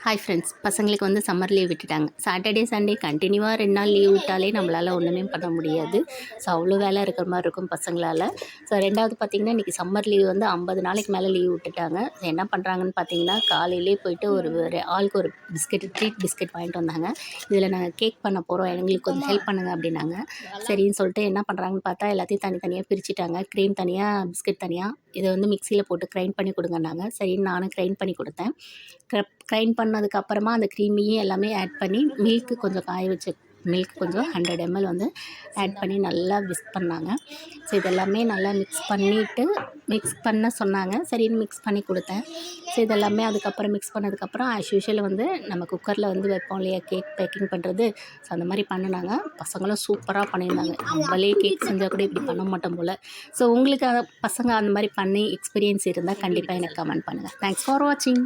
Hi friends, பசங்களுக்கு வந்து summer leave விட்டுட்டாங்க. சாட்டர்டே, சண்டே கண்டினியூவாக 2 நாள் லீவ் விட்டாலே நம்மளால் ஒன்றுமே பண்ண முடியாது. ஸோ அவ்வளோ வேலை இருக்கிற மாதிரி இருக்கும் பசங்களால். ஸோ 2வது பார்த்திங்கன்னா, இன்றைக்கி சம்மர் லீவ் வந்து 50 நாளைக்கு மேலே லீவ் விட்டுட்டாங்க. என்ன பண்ணுறாங்கன்னு பார்த்தீங்கன்னா, காலையிலே போயிட்டு ஒரு ஆளுக்கு ஒரு பிஸ்கெட், ட்ரீட் பிஸ்கெட் வாங்கிட்டு வந்தாங்க. இதில் நாங்கள் கேக் பண்ண போகிறோம், எங்களுக்கு கொஞ்சம் ஹெல்ப் பண்ணுங்க அப்படின்னாங்க. சரின்னு சொல்லிட்டு என்ன பண்ணுறாங்கன்னு பார்த்தா, எல்லாத்தையும் தனித்தனியாக பிரிச்சுட்டாங்க. க்ரீம் தனியாக, பிஸ்கெட் தனியாக. இதை வந்து மிக்சியில் போட்டு கிரைண்ட் பண்ணி கொடுங்கன்னாங்க. சரின்னு நானும் கிரைண்ட் பண்ணி கொடுத்தேன். கிரைண்ட் பண்ணதுக்கப்புறமா அந்த க்ரீமியும் எல்லாமே ஆட் பண்ணி மில்க்கு கொஞ்சம் காய வச்ச மில்க் கொஞ்சம் 100 ml வந்து ஆட் பண்ணி நல்லா விஸ்க் பண்ணாங்க. ஸோ இதெல்லாமே நல்லா மிக்ஸ் பண்ண சொன்னாங்க. சரின்னு மிக்ஸ் பண்ணி கொடுத்தேன். ஸோ இதெல்லாமே அதுக்கப்புறம் மிக்ஸ் பண்ணதுக்கப்புறம் ஆஸ் யூஷுவல் வந்து நம்ம குக்கரில் வந்து வைப்போம் இல்லையா கேக் பேக்கிங் பண்ணுறது. ஸோ அந்த மாதிரி பண்ணினாங்க. பசங்களும் சூப்பராக பண்ணியிருந்தாங்க. நம்மளே கேக் செஞ்சால் கூட இப்படி பண்ண மாட்டோம் போல். ஸோ உங்களுக்கு பசங்க அந்த மாதிரி பண்ணி எக்ஸ்பீரியன்ஸ் இருந்தால் கண்டிப்பாக எனக்கு கமெண்ட் பண்ணுங்கள். தேங்க்ஸ் ஃபார் வாட்சிங்.